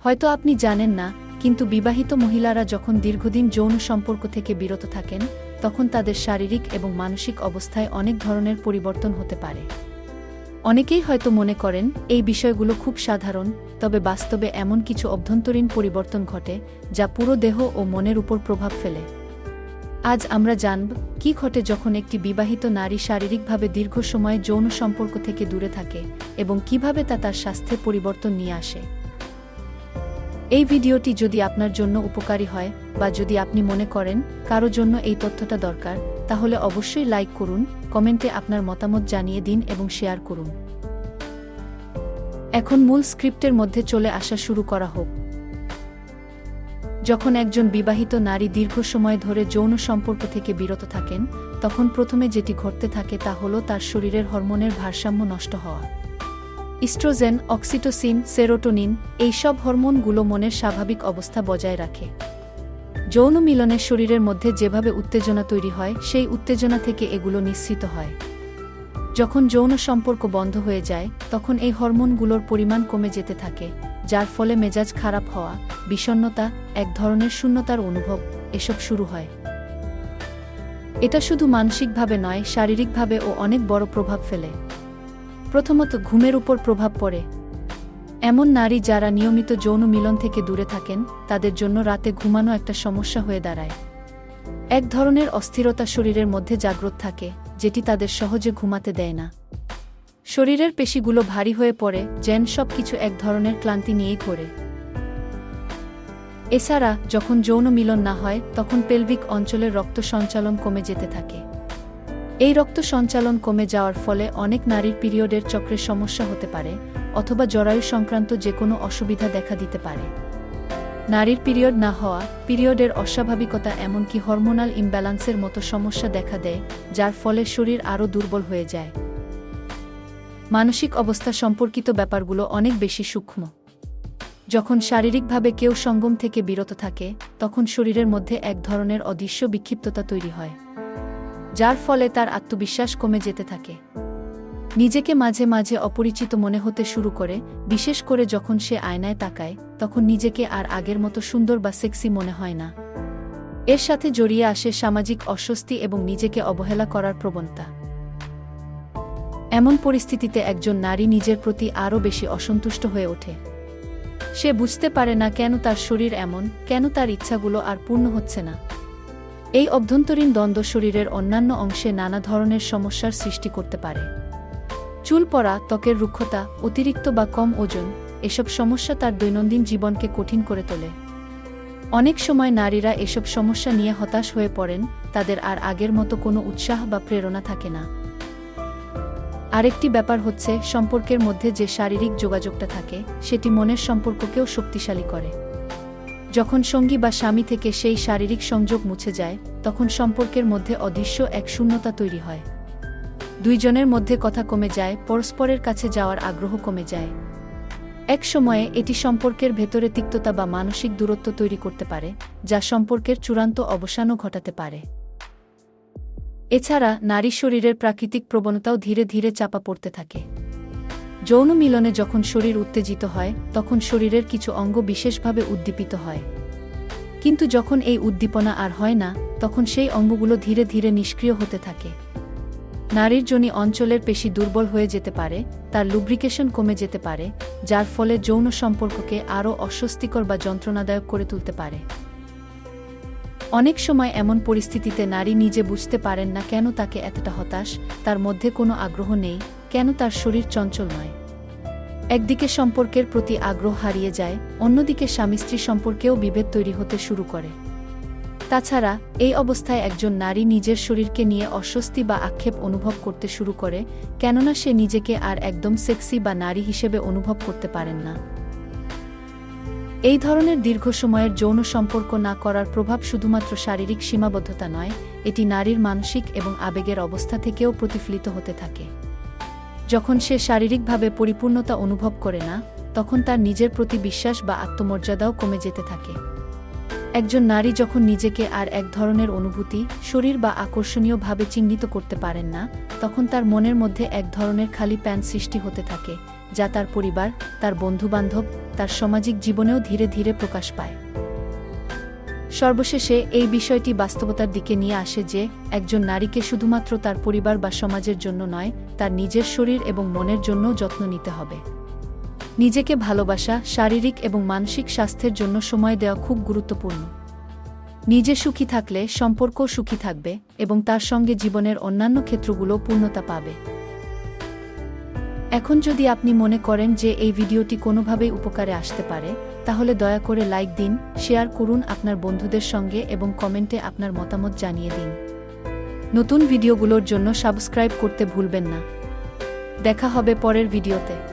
হয়তো আপনি জানেন না, কিন্তু বিবাহিত মহিলারা যখন দীর্ঘদিন যৌন সম্পর্ক থেকে বিরত থাকেন, তখন তাদের শারীরিক এবং মানসিক অবস্থায় অনেক ধরনের পরিবর্তন হতে পারে। অনেকেই হয়তো মনে করেন এই বিষয়গুলো খুব সাধারণ, তবে বাস্তবে এমন কিছু অভ্যন্তরীণ পরিবর্তন ঘটে যা পুরো দেহ ও মনের উপর প্রভাব ফেলে। আজ আমরা জানব কি ঘটে যখন একটি বিবাহিত নারী শারীরিকভাবে দীর্ঘ সময় যৌন সম্পর্ক থেকে দূরে থাকে এবং কিভাবে তা তার স্বাস্থ্যে পরিবর্তন নিয়ে আসে। এই ভিডিওটি যদি আপনার জন্য উপকারী হয় বা যদি আপনি মনে করেন কারো জন্য এই তথ্যটা দরকার, তাহলে অবশ্যই লাইক করুন, কমেন্টে আপনার মতামত জানিয়ে দিন এবং শেয়ার করুন। এখন মূল স্ক্রিপ্টের মধ্যে চলে আসা শুরু করা হোক। যখন একজন বিবাহিত নারী দীর্ঘ সময় ধরে যৌন সম্পর্ক থেকে বিরত থাকেন, তখন প্রথমে যেটি ঘটতে থাকে তা হল তার শরীরের হরমোনের ভারসাম্য নষ্ট হওয়া। ইস্ট্রোজেন, অক্সিটোসিন, সেরোটোনিন এই সব হরমোনগুলো মনের স্বাভাবিক অবস্থা বজায় রাখে। যৌন মিলনের শরীরের মধ্যে যেভাবে উত্তেজনা তৈরি হয়, সেই উত্তেজনা থেকে এগুলো নিঃসৃত হয়। যখন যৌন সম্পর্ক বন্ধ হয়ে যায়, তখন এই হরমোনগুলোর পরিমাণ কমে যেতে থাকে, যার ফলে মেজাজ খারাপ হওয়া, বিষণ্ণতা, এক ধরনের শূন্যতার অনুভব এসব শুরু হয়। এটা শুধু মানসিকভাবে নয়, শারীরিকভাবেও অনেক বড় প্রভাব ফেলে। প্রথমত, ঘুমের উপর প্রভাব পড়ে। এমন নারী যারা নিয়মিত যৌন মিলন থেকে দূরে থাকেন, তাদের জন্য রাতে ঘুমানো একটা সমস্যা হয়ে দাঁড়ায়। এক ধরনের অস্থিরতা শরীরের মধ্যে জাগ্রত থাকে, যেটি তাদের সহজে ঘুমাতে দেয় না। শরীরের পেশিগুলো ভারী হয়ে পড়ে, যেন সবকিছু এক ধরনের ক্লান্তি নিয়েই ঘোরে। এছাড়া যখন যৌন মিলন না হয়, তখন পেলভিক অঞ্চলের রক্ত সঞ্চালন কমে যেতে থাকে। এই রক্ত সঞ্চালন কমে যাওয়ার ফলে অনেক নারীর পিরিয়ডের চক্রের সমস্যা হতে পারে, অথবা জরায়ু সংক্রান্ত যে কোনো অসুবিধা দেখা দিতে পারে। নারীর পিরিয়ড না হওয়া, পিরিয়ডের অস্বাভাবিকতা, এমনকি হরমোনাল ইমব্যালেন্সের মতো সমস্যা দেখা দেয়, যার ফলে শরীর আরও দুর্বল হয়ে যায়। মানসিক অবস্থা সম্পর্কিত ব্যাপারগুলো অনেক বেশি সূক্ষ্ম। যখন শারীরিকভাবে কেউ সঙ্গম থেকে বিরত থাকে, তখন শরীরের মধ্যে এক ধরনের অদৃশ্য বিক্ষিপ্ততা তৈরি হয়, যার ফলে তার আত্মবিশ্বাস কমে যেতে থাকে। নিজেকে মাঝে মাঝে অপরিচিত মনে হতে শুরু করে, বিশেষ করে যখন সে আয়নায় তাকায়, তখন নিজেকে আর আগের মতো সুন্দর বা সেক্সি মনে হয় না। এর সাথে জড়িয়ে আসে সামাজিক অস্বস্তি এবং নিজেকে অবহেলা করার প্রবণতা। এমন পরিস্থিতিতে একজন নারী নিজের প্রতি আরও বেশি অসন্তুষ্ট হয়ে ওঠে। সে বুঝতে পারে না কেন তার শরীর এমন, কেন তার ইচ্ছাগুলো আর পূর্ণ হচ্ছে না। এই অভ্যন্তরীণ দ্বন্দ্ব শরীরের অন্যান্য অংশে নানা ধরনের সমস্যার সৃষ্টি করতে পারে। চুল পড়া, ত্বকের রুক্ষতা, অতিরিক্ত বা কম ওজন, এসব সমস্যা তার দৈনন্দিন জীবনকে কঠিন করে তোলে। অনেক সময় নারীরা এসব সমস্যা নিয়ে হতাশ হয়ে পড়েন, তাদের আর আগের মতো কোনো উৎসাহ বা প্রেরণা থাকে না। আরেকটি ব্যাপার হচ্ছে, সম্পর্কের মধ্যে যে শারীরিক যোগাযোগটা থাকে, সেটি মনের সম্পর্ককেও শক্তিশালী করে। যখন সঙ্গী বা স্বামী থেকে সেই শারীরিক সংযোগ মুছে যায়, তখন সম্পর্কের মধ্যে অদৃশ্য এক শূন্যতা তৈরি হয়। দুইজনের মধ্যে কথা কমে যায়, পরস্পরের কাছে যাওয়ার আগ্রহ কমে যায়। এক সময়ে এটি সম্পর্কের ভেতরে তিক্ততা বা মানসিক দূরত্ব তৈরি করতে পারে, যা সম্পর্কের চূড়ান্ত অবসানও ঘটাতে পারে। এছাড়া নারী শরীরের প্রাকৃতিক প্রবণতাও ধীরে ধীরে চাপা পড়তে থাকে। যৌন মিলনে যখন শরীর উত্তেজিত হয়, তখন শরীরের কিছু অঙ্গ বিশেষভাবে উদ্দীপিত হয়। কিন্তু যখন এই উদ্দীপনা আর হয় না, তখন সেই অঙ্গগুলো ধীরে ধীরে নিষ্ক্রিয় হতে থাকে। নারীর যোনি অঞ্চলের পেশি দুর্বল হয়ে যেতে পারে, তার লুব্রিকেশন কমে যেতে পারে, যার ফলে যৌন সম্পর্ককে আরও অস্বস্তিকর বা যন্ত্রণাদায়ক করে তুলতে পারে। অনেক সময় এমন পরিস্থিতিতে নারী নিজে বুঝতে পারেন না কেন তাকে এতটা হতাশ, তার মধ্যে কোনো আগ্রহ নেই, কেন তার শরীর চঞ্চল নয়। একদিকে সম্পর্কের প্রতি আগ্রহ হারিয়ে যায়, অন্যদিকে স্বামী স্ত্রী সম্পর্কেও বিভেদ তৈরি হতে শুরু করে। তাছাড়া এই অবস্থায় একজন নারী নিজের শরীরকে নিয়ে অস্বস্তি বা আক্ষেপ অনুভব করতে শুরু করে, কেননা সে নিজেকে আর একদম সেক্সি বা নারী হিসেবে অনুভব করতে পারেন না। এই ধরনের দীর্ঘ সময়ের যৌন সম্পর্ক না করার প্রভাব শুধুমাত্র শারীরিক সীমাবদ্ধতা নয়, এটি নারীর মানসিক এবং আবেগের অবস্থা থেকেও প্রতিফলিত হতে থাকে। যখন সে শারীরিকভাবে পরিপূর্ণতা অনুভব করে না, তখন তার নিজের প্রতি বিশ্বাস বা আত্মমর্যাদাও কমে যেতে থাকে। একজন নারী যখন নিজেকে আর এক ধরনের অনুভূতি, শরীর বা আকর্ষণীয়ভাবে চিহ্নিত করতে পারেন না, তখন তার মনের মধ্যে এক ধরনের খালি প্যান সৃষ্টি হতে থাকে, যা তার পরিবার, তার বন্ধুবান্ধব, তার সামাজিক জীবনেও ধীরে ধীরে প্রকাশ পায়। সর্বশেষে এই বিষয়টি বাস্তবতার দিকে নিয়ে আসে যে একজন নারীকে শুধুমাত্র তার পরিবার বা সমাজের জন্য নয়, তার নিজের শরীর এবং মনের জন্যও যত্ন নিতে হবে। নিজেকে ভালোবাসা, শারীরিক এবং মানসিক স্বাস্থ্যের জন্য সময় দেওয়া খুব গুরুত্বপূর্ণ। নিজে সুখী থাকলে সম্পর্কও সুখী থাকবে এবং তার সঙ্গে জীবনের অন্যান্য ক্ষেত্রগুলো পূর্ণতা পাবে। এখন যদি আপনি মনে করেন যে এই ভিডিওটি কোনোভাবেই উপকারে আসতে পারে, তাহলে দয়া করে লাইক দিন, শেয়ার করুন আপনার বন্ধুদের সঙ্গে এবং কমেন্টে আপনার মতামত জানিয়ে দিন। নতুন ভিডিওগুলোর জন্য সাবস্ক্রাইব করতে ভুলবেন না। দেখা হবে পরের ভিডিওতে।